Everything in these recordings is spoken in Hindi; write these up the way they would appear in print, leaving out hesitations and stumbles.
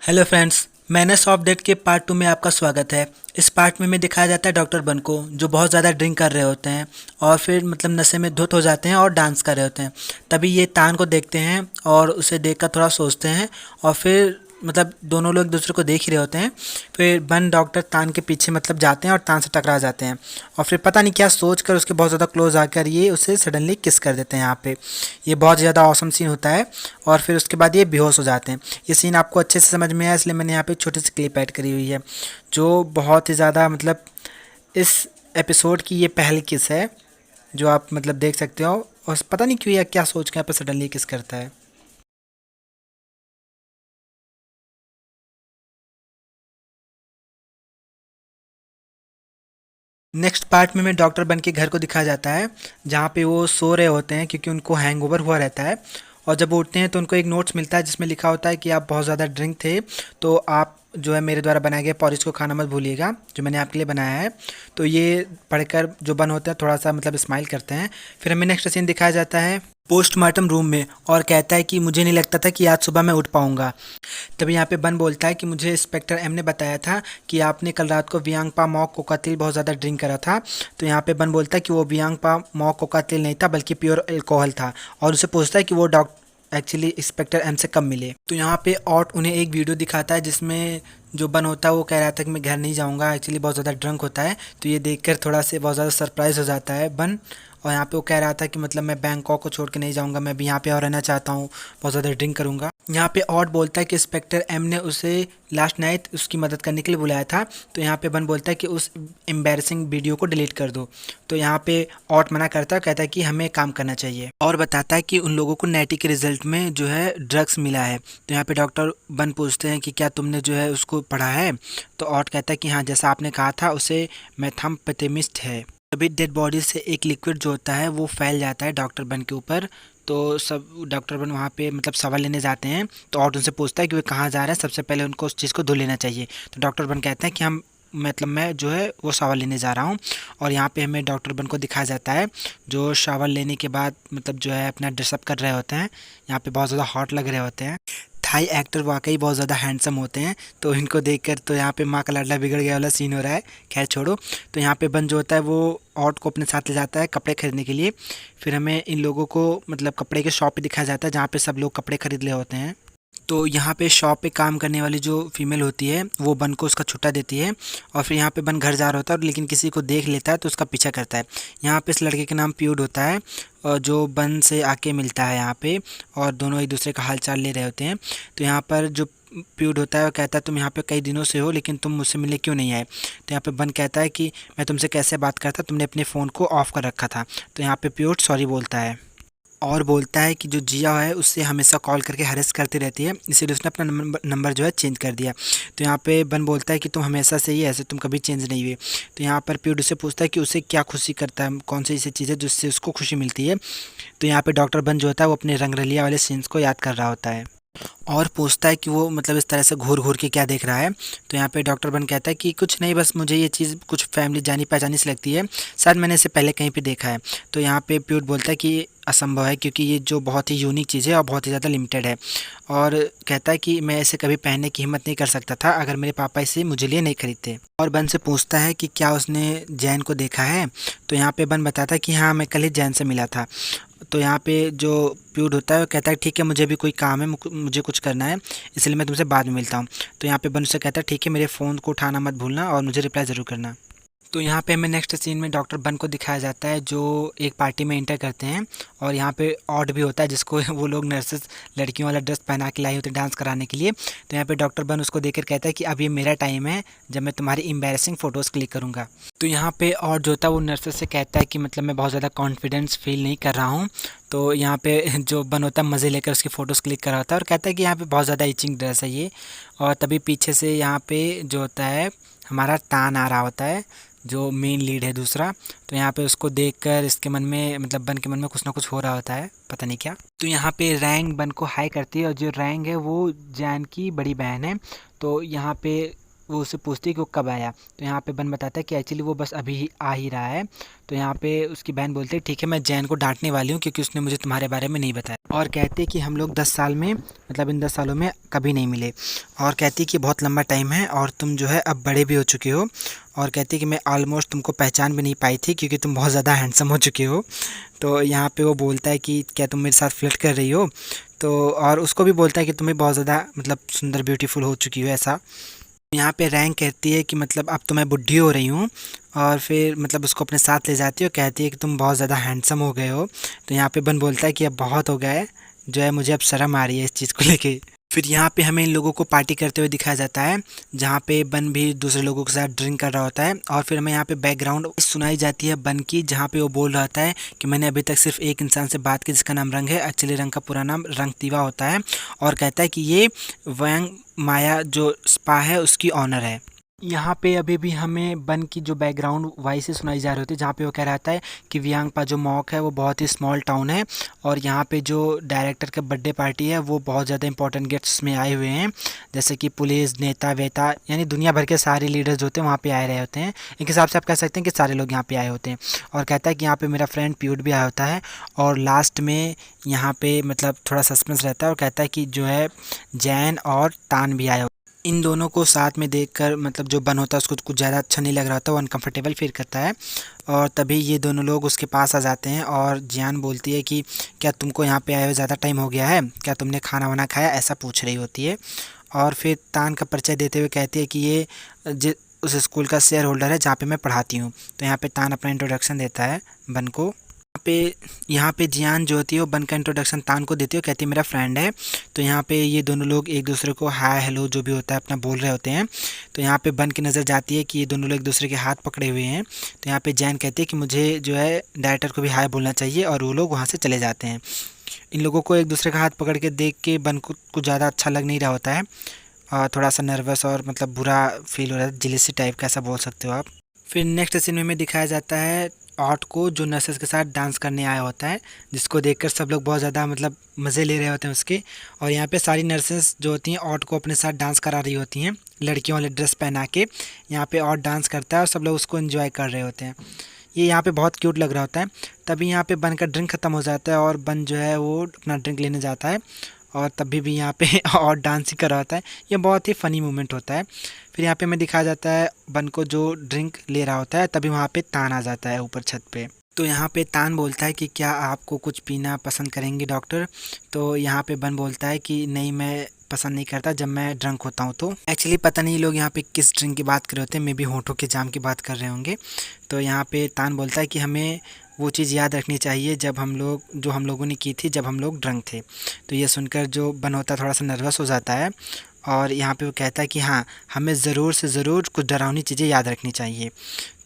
Hello friends, menace of death के पार्ट 2 में आपका स्वागत है। इस पार्ट में दिखाया जाता है डॉक्टर बन को, जो बहुत ज़्यादा ड्रिंक कर रहे होते हैं और फिर नशे में धुत हो जाते हैं और डांस कर रहे होते हैं। तभी ये तान को देखते हैं और उसे देखकर थोड़ा सोचते हैं और फिर दोनों लोग एक दूसरे को देख ही रहे होते हैं। फिर बन डॉक्टर तान के पीछे जाते हैं और तान से टकरा जाते हैं और फिर पता नहीं क्या सोच कर उसके बहुत ज़्यादा क्लोज आकर ये उसे सडनली किस कर देते हैं। यहाँ पे ये बहुत ज़्यादा औसम सीन होता है और फिर उसके बाद ये बेहोश हो जाते हैं। ये सीन आपको अच्छे से समझ में आया, इसलिए मैंने यहाँ पे एक छोटी सी क्लिप ऐड करी हुई है, जो बहुत ही ज़्यादा इस एपिसोड की ये पहली किस है, जो आप देख सकते हो। और पता नहीं क्यों या क्या सोच के यहाँ पे सडनली किस करता है। नेक्स्ट पार्ट में डॉक्टर बन के घर को दिखाया जाता है, जहाँ पे वो सो रहे होते हैं क्योंकि उनको हैंगओवर हुआ रहता है। और जब वो उठते हैं तो उनको एक नोट्स मिलता है जिसमें लिखा होता है कि आप बहुत ज़्यादा ड्रिंक थे, तो आप जो है मेरे द्वारा बनाए गए पॉरिज को खाना मत भूलिएगा, जो मैंने आपके लिए बनाया है। तो ये पढ़कर जो बन होते हैं थोड़ा सा स्माइल करते हैं। फिर हमें नेक्स्ट सीन दिखाया जाता है पोस्टमार्टम रूम में, और कहता है कि मुझे नहीं लगता था कि आज सुबह मैं उठ पाऊंगा। तभी यहाँ पे बन बोलता है कि मुझे इंस्पेक्टर एम ने बताया था कि आपने कल रात को वियांगपा मॉक कोका तेल बहुत ज़्यादा ड्रिंक करा था। तो यहाँ पे बन बोलता है कि वो वियांगपा मॉक कोका तेल नहीं था बल्कि प्योर अल्कोहल था, और उसे पूछता है कि वो डॉक्टर एक्चुअली इंस्पेक्टर एम से कब मिले। तो यहाँ पे और उन्हें एक वीडियो दिखाता है जिसमें जो बन होता है वो कह रहा था कि मैं घर नहीं जाऊँगा, एक्चुअली बहुत ज़्यादा ड्रंक होता है। तो ये देखकर थोड़ा से बहुत ज़्यादा सरप्राइज़ हो जाता है बन, और यहाँ पे वो कह रहा था कि मैं बैंकॉक को छोड़ के नहीं जाऊँगा, मैं भी यहाँ पे और रहना चाहता हूँ, बहुत ज़्यादा ड्रिंक करूँगा। यहाँ पे और बोलता है कि इंस्पेक्टर एम ने उसे लास्ट नाइट उसकी मदद करने के लिए बुलाया था। तो यहाँ पे बन बोलता है कि उस एम्बैरसिंग वीडियो को डिलीट कर दो। तो यहाँ पे ऑट मना करता है, कहता है कि हमें काम करना चाहिए, और बताता है कि उन लोगों को नेटी के रिजल्ट में जो है ड्रग्स मिला है। तो यहाँ पे डॉक्टर बन पूछते हैं कि क्या तुमने जो है उसको पढ़ा है। तो ऑट कहता है कि हाँ, जैसा आपने कहा था उसे मेथाम्फेटामिन है। तभी डेड बॉडी से एक लिक्विड जो होता है वो फैल जाता है डॉक्टर बन के ऊपर। तो सब डॉक्टर बन वहाँ पे सवाल लेने जाते हैं। तो ऑट उनसे पूछता है कि वे कहाँ जा रहे हैं, सबसे पहले उनको उस चीज़ को धो लेना चाहिए। तो डॉक्टर बन कहते हैं कि हम मैं जो है वो शावर लेने जा रहा हूँ। और यहाँ पे हमें डॉक्टर बन को दिखाया जाता है जो शावर लेने के बाद जो है अपना ड्रेसअप कर रहे होते हैं। यहाँ पे बहुत ज़्यादा हॉट लग रहे होते हैं। थाई एक्टर वाकई बहुत ज़्यादा हैंडसम होते हैं, तो इनको देखकर तो यहाँ पे माँ का लाडला बिगड़ गया वाला सीन हो रहा है। खैर छोड़ो। तो यहाँ पे बन जो होता है वो ऑट को अपने साथ ले जाता है कपड़े खरीदने के लिए। फिर हमें इन लोगों को कपड़े के शॉप पे दिखाया जाता है जहाँ पे सब लोग कपड़े खरीद रहे होते हैं। तो यहाँ पे शॉप पे काम करने वाली जो फीमेल होती है वो बन को उसका छुट्टा देती है, और फिर यहाँ पे बन घर जा रहा होता है, लेकिन किसी को देख लेता है तो उसका पीछा करता है। यहाँ पे इस लड़के का नाम प्यूड होता है, और जो बन से आके मिलता है यहाँ पे, और दोनों एक दूसरे का हाल चाल ले रहे होते हैं। तो यहाँ पर जो प्यूड होता है वो कहता है तुम यहाँ पे कई दिनों से हो लेकिन तुम मुझसे मिलने क्यों नहीं आए। तो यहाँ पे बन कहता है कि मैं तुमसे कैसे बात करता, तुमने अपने फ़ोन को ऑफ़ कर रखा था। तो यहाँ पे प्यूड सॉरी बोलता है, और बोलता है कि जो जिया है उससे हमेशा कॉल करके हरेस करती रहती है, इसीलिए उसने अपना नंबर जो है चेंज कर दिया। तो यहाँ पे बन बोलता है कि तुम हमेशा से ही ऐसे, तुम कभी चेंज नहीं हुए। तो यहाँ पर प्यूड से पूछता है कि उसे क्या खुशी करता है, कौन सी ऐसी चीज़ है जिससे उसको खुशी मिलती है। तो यहाँ पे डॉक्टर बन जो होता है वो अपने रंगरलिया वाले सीन्स को याद कर रहा होता है, और पूछता है कि वो इस तरह से घूर घूर के क्या देख रहा है। तो यहाँ पे डॉक्टर बन कहता है कि कुछ नहीं, बस मुझे ये चीज़ कुछ फैमिली जानी पहचानी से लगती है, शायद मैंने इसे पहले कहीं पे देखा है। तो यहाँ पे प्यूड बोलता है कि ये असंभव है क्योंकि ये जो बहुत ही यूनिक चीज़ है और बहुत ही ज़्यादा लिमिटेड है, और कहता है कि मैं इसे कभी पहनने की हिम्मत नहीं कर सकता था अगर मेरे पापा इसे मुझे लिए नहीं खरीदते। और बन से पूछता है कि क्या उसने जैन को देखा है। तो यहाँ पे बन बताता है कि हाँ, मैं कल ही जैन से मिला था। तो यहाँ पे जो प्यूड होता है वो कहता है ठीक है, मुझे भी कोई काम है, मुझे कुछ करना है, इसलिए मैं तुमसे बाद में मिलता हूँ। तो यहाँ पे बन से कहता है ठीक है, मेरे फ़ोन को उठाना मत भूलना और मुझे रिप्लाई ज़रूर करना। तो यहाँ पे हमें नेक्स्ट सीन में डॉक्टर बन को दिखाया जाता है जो एक पार्टी में इंटर करते हैं, और यहाँ पे ऑड भी होता है जिसको वो लोग नर्सेस लड़कियों वाला ड्रेस पहना के लाई होती है डांस कराने के लिए। तो यहाँ पे डॉक्टर बन उसको देखकर कहता है कि अब ये मेरा टाइम है जब मैं तुम्हारी एम्बैरेसिंग फ़ोटोज़ क्लिक करूँगा। तो यहाँ पे ऑड जो होता है वो नर्सेस से कहता है कि मैं बहुत ज़्यादा कॉन्फिडेंस फील नहीं कर रहा हूँ। तो यहाँ पे जो बन होता है मज़े लेकर उसकी फ़ोटोज़ क्लिक कर रहा होता है, और कहता है कि यहाँ पे बहुत ज़्यादा इचिंग ड्रेस है ये। और तभी पीछे से यहाँ पे जो होता है हमारा तान आ रहा होता है, जो मेन लीड है दूसरा। तो यहाँ पे उसको देखकर इसके मन में बन के मन में कुछ ना कुछ हो रहा होता है, पता नहीं क्या। तो यहाँ पे रैंग बन को हाई करती है, और जो रैंग है वो जैन की बड़ी बहन है। तो यहाँ पे वो उससे पूछती है कि वो कब आया। तो यहाँ पे बन बताता है कि एक्चुअली वो बस अभी ही आ ही रहा है। तो यहाँ पे उसकी बहन बोलती है ठीक है, मैं जैन को डांटने वाली हूँ क्योंकि उसने मुझे तुम्हारे बारे में नहीं बताया। और कहते हैं कि हम लोग 10 साल में मतलब इन 10 सालों में कभी नहीं मिले। और कहती है कि बहुत लंबा टाइम है और तुम जो है अब बड़े भी हो चुके हो। और कहती है कि मैं ऑलमोस्ट तुमको पहचान भी नहीं पाई थी क्योंकि तुम बहुत ज़्यादा हैंडसम हो चुके हो। तो यहाँ पे वो बोलता है कि क्या तुम मेरे साथ फ्लर्ट कर रही हो। तो और उसको भी बोलता है कि तुम्हें बहुत ज़्यादा मतलब सुंदर ब्यूटीफुल हो चुकी हो ऐसा। यहाँ पे रैंक कहती है कि मतलब अब तो मैं बुढ़ी हो रही हूँ। और फिर मतलब उसको अपने साथ ले जाती है और कहती है कि तुम बहुत ज़्यादा हैंडसम हो गए हो। तो यहाँ पे बन बोलता है कि अब बहुत हो गया है, जो है मुझे अब शर्म आ रही है इस चीज़ को लेके। फिर यहाँ पे हमें इन लोगों को पार्टी करते हुए दिखाया जाता है, जहाँ पे बन भी दूसरे लोगों के साथ ड्रिंक कर रहा होता है। और फिर हमें यहाँ पे बैकग्राउंड सुनाई जाती है बन की, जहाँ पे वो बोल रहा होता है कि मैंने अभी तक सिर्फ एक इंसान से बात की जिसका नाम रंग है। एक्चुअली रंग का पूरा नाम रंगतीवा होता है। और कहता है कि ये वयांग माया जो स्पा है उसकी ऑनर है। यहाँ पे अभी भी हमें बन की जो बैकग्राउंड वॉइस से सुनाई जा रही होती है, जहाँ पे वो कह रहा है कि वियांगपा जो मॉक है वो बहुत ही स्मॉल टाउन है। और यहाँ पे जो डायरेक्टर का बर्थडे पार्टी है वो बहुत ज़्यादा इंपॉर्टेंट गेस्ट्स में आए हुए हैं, जैसे कि पुलिस नेता वेता यानी दुनिया भर के सारे लीडर्स होते हैं वहाँ पे आए रहे होते हैं। एक हिसाब से आप कह सकते हैं कि सारे लोग यहाँ पे आए होते हैं। और कहता है कि यहाँ पे मेरा फ्रेंड प्यूड भी आया होता है। और लास्ट में यहाँ पे मतलब थोड़ा सस्पेंस रहता है और कहता है कि जो है जैन और तान भी आए। इन दोनों को साथ में देखकर मतलब जो बन होता है उसको कुछ ज़्यादा अच्छा नहीं लग रहा होता, वो अनकंफर्टेबल फील करता है। और तभी ये दोनों लोग उसके पास आ जाते हैं और जियान बोलती है कि क्या तुमको यहाँ पे आए हुए ज़्यादा टाइम हो गया है, क्या तुमने खाना वाना खाया, ऐसा पूछ रही होती है। और फिर तान का परिचय देते हुए कहती है कि ये उस स्कूल का शेयर होल्डर है जहाँ पे मैं पढ़ाती हूँ। तो यहाँ पे तान अपना इंट्रोडक्शन देता है बन को। यहाँ पे जियान जो होती है वो बन का इंट्रोडक्शन तान को देती है, कहती है मेरा फ्रेंड है। तो यहाँ पे ये दोनों लोग एक दूसरे को हाय हेलो जो भी होता है अपना बोल रहे होते हैं। तो यहाँ पे बन की नज़र जाती है कि ये दोनों लोग एक दूसरे के हाथ पकड़े हुए हैं। तो यहाँ पे जैन कहती है कि मुझे जो है डायरेक्टर को भी हाय बोलना चाहिए, और वो लोग वहाँ से चले जाते हैं। इन लोगों को एक दूसरे का हाथ पकड़ के देख के बन को कुछ ज़्यादा अच्छा लग नहीं रहा होता है, और थोड़ा सा नर्वस और मतलब बुरा फील हो रहा है, जेलसी टाइप का ऐसा बोल सकते हो आप। फिर नेक्स्ट सीन में हमें दिखाया जाता है ऑट को, जो नर्सेस के साथ डांस करने आया होता है, जिसको देखकर सब लोग बहुत ज़्यादा मतलब मज़े ले रहे होते हैं उसके। और यहाँ पे सारी नर्सेस जो होती हैं ऑट को अपने साथ डांस करा रही होती हैं लड़कियों वाले ड्रेस पहना के। यहाँ पे ऑट डांस करता है और सब लोग उसको एंजॉय कर रहे होते हैं। ये यहाँ पे बहुत क्यूट लग रहा होता है। तभी यहाँ पे बन का ड्रिंक ख़त्म हो जाता है और बन जो है वो अपना ड्रिंक लेने जाता है, और तभी भी यहाँ पे और डांस ही कर रहा होता है। ये बहुत ही फ़नी मोमेंट होता है। फिर यहाँ पे हमें दिखाया जाता है बन को जो ड्रिंक ले रहा होता है, तभी वहाँ पे तान आ जाता है ऊपर छत पे। तो यहाँ पे तान बोलता है कि क्या आपको कुछ पीना पसंद करेंगे डॉक्टर। तो यहाँ पे बन बोलता है कि नहीं, मैं पसंद नहीं करता जब मैं ड्रंक होता हूँ। तो एक्चुअली पता नहीं लोग यहाँ पे किस ड्रिंक की बात कर रहे होते हैं, मे बी होठों के जाम की बात कर रहे होंगे। तो यहाँ पे तान बोलता है कि हमें वो चीज़ याद रखनी चाहिए जब हम लोगों ने की थी जब हम लोग ड्रंक थे। तो ये सुनकर जो बन होता है थोड़ा सा नर्वस हो जाता है, और यहाँ पे वो कहता है कि हाँ, हमें ज़रूर से ज़रूर कुछ डरावनी चीज़ें याद रखनी चाहिए।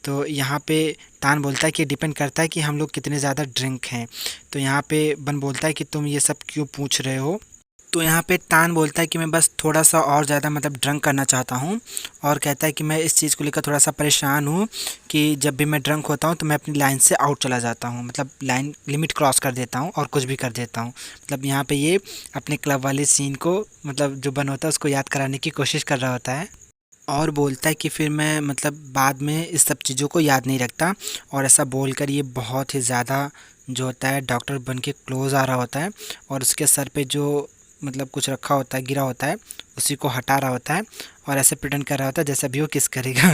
तो यहाँ पे तान बोलता है कि डिपेंड करता है कि हम लोग कितने ज़्यादा ड्रिंक हैं। तो यहाँ पे बन बोलता है कि तुम ये सब क्यों पूछ रहे हो। तो यहाँ पे तान बोलता है कि मैं बस थोड़ा सा और ज़्यादा मतलब ड्रंक करना चाहता हूँ, और कहता है कि मैं इस चीज़ को लेकर थोड़ा सा परेशान हूँ कि जब भी मैं ड्रंक होता हूँ तो मैं अपनी लाइन से आउट चला जाता हूँ, मतलब लाइन लिमिट क्रॉस कर देता हूँ और कुछ भी कर देता हूँ। मतलब यहाँ पे ये अपने क्लब वाले सीन को मतलब जो बन होता है उसको याद कराने की कोशिश कर रहा होता है, और बोलता है कि फिर मैं मतलब बाद में इस सब चीज़ों को याद नहीं रखता। और ऐसा बोलकर ये बहुत ही ज़्यादा जो होता है डॉक्टर बन के क्लोज आ रहा होता है, और उसके सर पे जो मतलब कुछ रखा होता है गिरा होता है उसी को हटा रहा होता है, और ऐसे प्रिटेंड कर रहा होता है जैसे भी वो किस करेगा।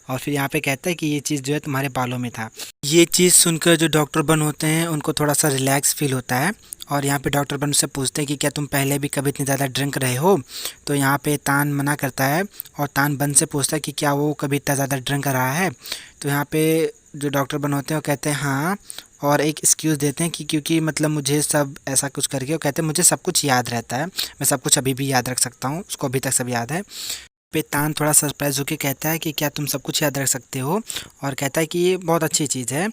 और फिर यहाँ पे कहता है कि ये चीज़ जो है तुम्हारे बालों में था। ये चीज़ सुनकर जो डॉक्टर बन होते हैं उनको थोड़ा सा रिलैक्स फील होता है, और यहाँ पे डॉक्टर बन से पूछते हैं कि क्या तुम पहले भी कभी इतनी ज़्यादा ड्रिंक रहे हो। तो यहाँ पे तान मना करता है, और तान बन से पूछता है कि क्या वो कभी इतना ज़्यादा ड्रिंक रहा है। तो यहाँ पे जो डॉक्टर बन होते हैं वो कहते हैं हाँ, और एक एक्सक्यूज़ देते हैं कि क्योंकि मतलब मुझे सब ऐसा कुछ करके, वो कहते हैं मुझे सब कुछ याद रहता है, मैं सब कुछ अभी भी याद रख सकता हूँ, उसको अभी तक सब याद है। पे तान थोड़ा सरप्राइज होकर कहता है कि क्या तुम सब कुछ याद रख सकते हो, और कहता है कि ये बहुत अच्छी चीज़ है।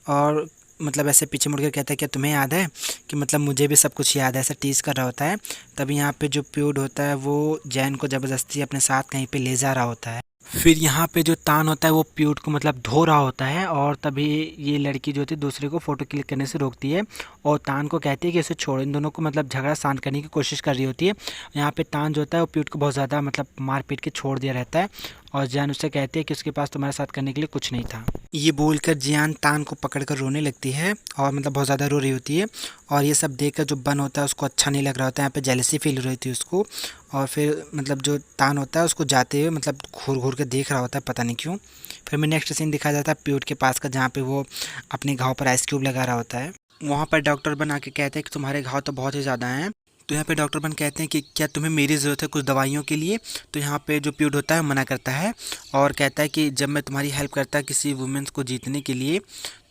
और मतलब ऐसे पीछे मुड़कर कहता है क्या तुम्हें याद है कि मतलब मुझे भी सब कुछ याद है, ऐसा टीज़ कर रहा होता है। तभी यहाँ पे जो प्यूड होता है वो जैन को ज़बरदस्ती अपने साथ कहीं पे ले जा रहा होता है। फिर यहाँ पे जो तान होता है वो प्यूड को मतलब धो रहा होता है, और तभी ये लड़की जो होती है दूसरे को फ़ोटो क्लिक करने से रोकती है, और तान को कहती है कि इसे छोड़ो। इन दोनों को मतलब झगड़ा शांत करने की कोशिश कर रही होती है। यहाँ पे तान जो होता है वो प्यूड को बहुत ज़्यादा मतलब मार पीट के छोड़ दिया रहता है, और जियान उससे कहती है कि उसके पास तुम्हारे साथ करने के लिए कुछ नहीं था। ये बोलकर जियान तान को पकड़कर रोने लगती है और मतलब बहुत ज़्यादा रो रही होती है। और ये सब देखकर जो बन होता है उसको अच्छा नहीं लग रहा होता है, यहाँ पे जेलसी फील हो रही थी उसको। और फिर मतलब जो तान होता है उसको जाते हुए मतलब घूर घूर के देख रहा होता है, पता नहीं क्यों। फिर हमें नेक्स्ट सीन दिखाया जाता है प्यूट के पास का, जहाँ पे वो अपने घाव पर आइस क्यूब लगा रहा होता है। वहाँ पर डॉक्टर बन आके कहते हैं कि तुम्हारे घाव तो बहुत ही ज़्यादा हैं। तो यहाँ पे डॉक्टर बन कहते हैं कि क्या तुम्हें मेरी ज़रूरत है कुछ दवाइयों के लिए। तो यहाँ पे जो प्यूड होता है मना करता है और कहता है कि जब मैं तुम्हारी हेल्प करता किसी वुमेन्स को जीतने के लिए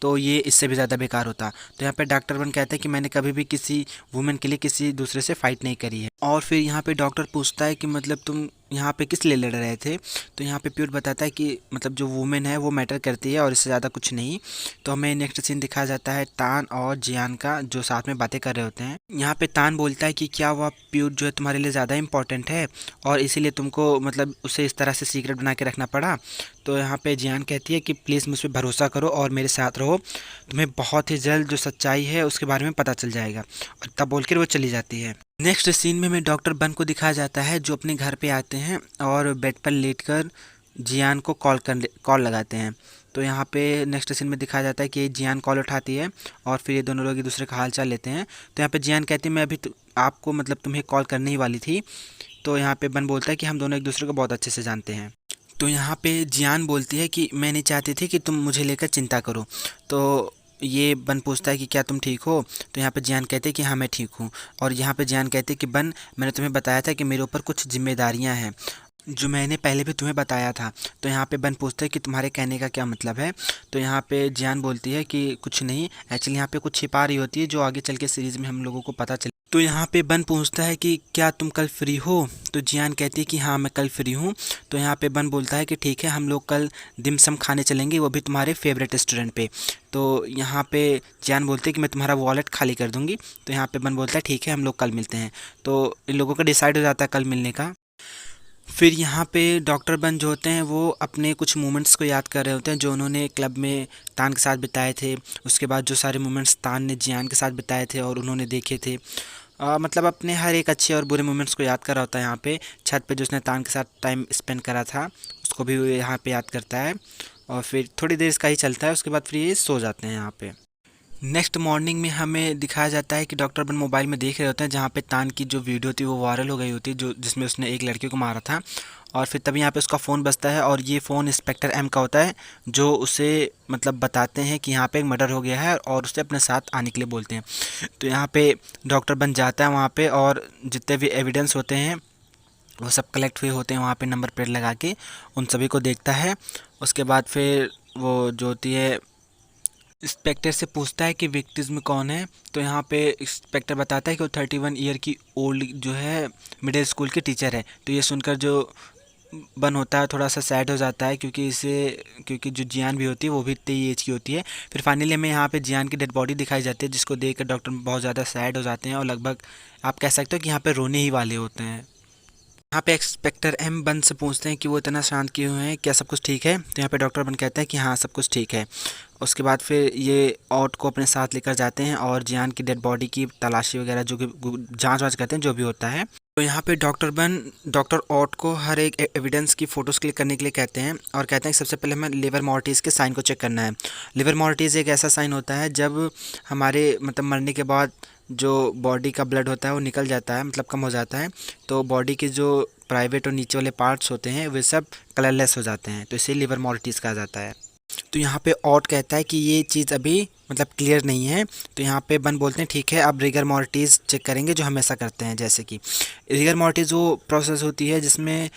तो ये इससे भी ज़्यादा बेकार होता। तो यहाँ पे डॉक्टर बन कहता है कि मैंने कभी भी किसी वुमेन के लिए किसी दूसरे से फाइट नहीं करी है। और फिर यहाँ पे डॉक्टर पूछता है कि मतलब तुम यहाँ पे किस लिए लड़ रहे थे। तो यहाँ पे प्यूड बताता है कि मतलब जो वुमेन है वो मैटर करती है और इससे ज़्यादा कुछ नहीं। तो हमें नेक्स्ट सीन दिखाया जाता है तान और जियान का, जो साथ में बातें कर रहे होते हैं। यहाँ पे तान बोलता है कि क्या वह प्यूड जो है तुम्हारे लिए ज़्यादा इंपॉर्टेंट है और इसीलिए तुमको मतलब उसे इस तरह से सीक्रेट बना के रखना पड़ा। तो यहाँ पे जियान कहती है कि प्लीज़ मुझ पर भरोसा करो और मेरे साथ रहो, तुम्हें बहुत ही जल्द जो सच्चाई है उसके बारे में पता चल जाएगा। और तब बोलकर वो चली जाती है। नेक्स्ट सीन में डॉक्टर बन को दिखाया जाता है जो अपने घर पे आते हैं और बेड पर लेटकर जियान को कॉल लगाते हैं। तो यहाँ पे नेक्स्ट सीन में दिखाया जाता है कि जियान कॉल उठाती है और फिर ये दोनों लोग एक दूसरे का हाल चाल लेते हैं। तो यहाँ पे जियान कहती है मैं अभी आपको मतलब तुम्हें कॉल करने ही वाली थी। तो यहाँ पे बन बोलता है कि हम दोनों एक दूसरे को बहुत अच्छे से जानते हैं। तो यहाँ पे जियान बोलती है कि मैं नहीं चाहती थी कि तुम मुझे लेकर चिंता करो। तो ये बन पूछता है कि क्या तुम ठीक हो। तो यहाँ पे जियान कहते हैं कि हाँ मैं ठीक हूँ। और यहाँ पे जियान कहते हैं कि बन मैंने तुम्हें बताया था कि मेरे ऊपर कुछ जिम्मेदारियाँ हैं जो मैंने पहले भी तुम्हें बताया था। तो यहाँ पे बन पूछते हैं कि तुम्हारे कहने का क्या मतलब है। तो यहाँ पे जियान बोलती है कि कुछ नहीं, एक्चुअली यहाँ पे कुछ छिपा रही होती है जो आगे चल के सीरीज़ में हम लोगों को पता चले। तो यहाँ पे बन पूछता है कि क्या तुम कल फ्री हो। तो जियान कहती है कि हाँ मैं कल फ्री हूँ। तो यहाँ पे बन बोलता है कि ठीक है हम लोग कल डिमसम खाने चलेंगे, वो भी तुम्हारे फेवरेट रेस्टोरेंट पे। तो यहाँ पे जियान बोलते हैं कि मैं तुम्हारा वॉलेट खाली कर दूँगी। तो यहाँ पे बन बोलता है ठीक है हम लोग कल मिलते हैं। तो इन लोगों का डिसाइड हो जाता है कल मिलने का। फिर यहाँ पे डॉक्टर बन जो होते हैं वो अपने कुछ मोमेंट्स को याद कर रहे होते हैं जो उन्होंने क्लब में तान के साथ बिताए थे। उसके बाद जो सारे मोमेंट्स तान ने जियान के साथ बिताए थे और उन्होंने देखे थे। मतलब अपने हर एक अच्छे और बुरे मोमेंट्स को याद कर रहा होता है। यहाँ पे छत पे जो उसने तान के साथ टाइम स्पेंड करा था उसको भी वो यहाँ पे याद करता है। और फिर थोड़ी देर इसका ही चलता है, उसके बाद फिर ये सो जाते हैं यहाँ पे। नेक्स्ट मॉर्निंग में हमें दिखाया जाता है कि डॉक्टर बन मोबाइल में देख रहे होते हैं जहाँ पे तान की जो वीडियो थी वो वायरल हो गई होती है, जो जिसमें उसने एक लड़की को मारा था। और फिर तभी यहाँ पे उसका फ़ोन बजता है और ये फ़ोन इंस्पेक्टर एम का होता है जो उसे मतलब बताते हैं कि यहाँ पे एक मर्डर हो गया है और उसे अपने साथ आने के लिए बोलते हैं। तो यहाँ पे डॉक्टर बन जाता है वहाँ पे और जितने भी एविडेंस होते हैं वो सब कलेक्ट हुए होते हैं वहाँ पे नंबर प्लेट लगा के, उन सभी को देखता है। उसके बाद फिर वो जो होती है इंस्पेक्टर से पूछता है कि विक्टिम कौन है। तो यहाँ पे इंस्पेक्टर बताता है कि वो 31 ईयर की ओल्ड जो है मिडिल स्कूल की टीचर है। तो ये सुनकर जो बन होता है थोड़ा सा सैड हो जाता है क्योंकि जो जियान भी होती है वो भी इतनी एज की होती है। फिर फाइनली हमें यहाँ पे जियान की डेड बॉडी दिखाई जाती है जिसको देख कर डॉक्टर बहुत ज़्यादा सैड हो जाते हैं और लगभग आप कह सकते हो कि यहाँ पे रोने ही वाले होते हैं। यहाँ पे इंस्पेक्टर एम बन से पूछते हैं कि वो इतना शांत क्यों हैं, क्या सब कुछ ठीक है। तो यहाँ पे डॉक्टर बन कहता है कि हाँ सब कुछ ठीक है। उसके बाद फिर ये ऑट को अपने साथ लेकर जाते हैं और जियान की डेड बॉडी की तलाशी वगैरह जो कि जांच वाँच करते हैं जो भी होता है। तो यहाँ पे डॉक्टर बन डॉक्टर ऑट को हर एक एविडेंस की फ़ोटोज़ क्लिक करने के लिए कहते हैं और कहते हैं कि सबसे पहले हमें लिवर मॉर्टिस के साइन को चेक करना है। लिवर मॉर्टिस एक ऐसा साइन होता है जब हमारे मतलब मरने के बाद जो बॉडी का ब्लड होता है वो निकल जाता है, मतलब कम हो जाता है। तो बॉडी के जो प्राइवेट और नीचे वाले पार्ट्स होते हैं वे सब कलरलेस हो जाते हैं, तो इसे लिवर मॉर्टिस कहा जाता है। तो यहाँ पे ऑट कहता है कि ये चीज़ अभी मतलब क्लियर नहीं है। तो यहाँ पे बन बोलते हैं ठीक है अब रिगर मॉर्टिस चेक करेंगे जो हमेशा करते हैं। जैसे कि रिगर मॉर्टिस वो प्रोसेस होती है जिसमें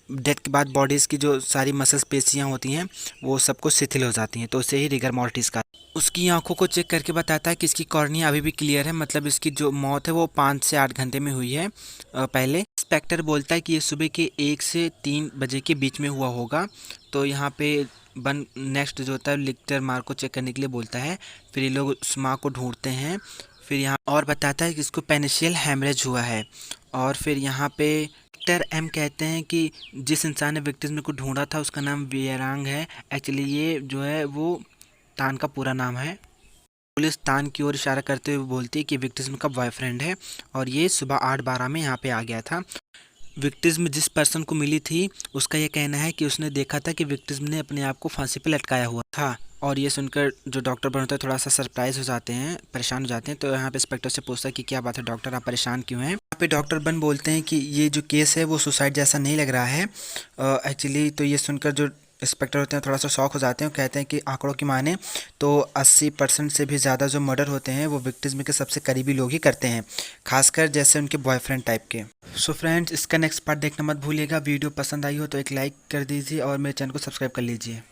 डेथ के बाद बॉडीज़ की जो सारी मसल्स पेशियाँ होती हैं वो सब कुछ शिथिल हो जाती हैं, तो उसे ही रिगर मॉर्टिस का। उसकी आंखों को चेक करके बताता है कि इसकी कॉर्निया अभी भी क्लियर है, मतलब इसकी जो मौत है वो 5 से 8 घंटे में हुई है पहले। इंस्पेक्टर बोलता है कि ये सुबह के 1 से 3 बजे के बीच में हुआ होगा। तो यहाँ पे बन नेक्स्ट जो होता है लिक्टर मार्क को चेक करने के लिए बोलता है। फिर ये लोग उस माँ को ढूंढते हैं। फिर यहाँ और बताता है कि इसको पेनिशियल हैमरेज हुआ है। और फिर यहाँ पे डॉक्टर एम कहते हैं कि जिस इंसान ने विक्टिम को ढूंढा था उसका नाम वियरांग है। एक्चुअली ये जो है वो तान का पूरा नाम है। पुलिस तान की ओर इशारा करते हुए बोलती है कि विक्टिम का बॉयफ्रेंड है और ये सुबह 8:12 में यहाँ पे आ गया था। विक्टिम जिस पर्सन को मिली थी उसका ये कहना है कि उसने देखा था कि विक्टिम ने अपने आप को फांसी पे लटकाया हुआ था। और ये सुनकर जो डॉक्टर बन होता है थोड़ा सा सरप्राइज हो जाते हैं, परेशान हो जाते हैं। तो यहाँ पे इंस्पेक्टर से पूछता है कि क्या बात है डॉक्टर, आप परेशान क्यों हैं। यहाँ पे डॉक्टर बन बोलते हैं कि ये जो केस है वो सुसाइड जैसा नहीं लग रहा है एक्चुअली। तो ये सुनकर जो इंस्पेक्टर होते हैं थोड़ा सा शॉक हो जाते हैं और कहते हैं कि आंकड़ों की माने तो 80% से भी ज़्यादा जो मर्डर होते हैं वो विक्टिम के सबसे करीबी लोग ही करते हैं, खासकर जैसे उनके बॉयफ्रेंड टाइप के। सो फ्रेंड्स, इसका नेक्स्ट पार्ट देखना मत भूलिएगा। वीडियो पसंद आई हो तो एक लाइक कर दीजिए और मेरे चैनल को सब्सक्राइब कर लीजिए।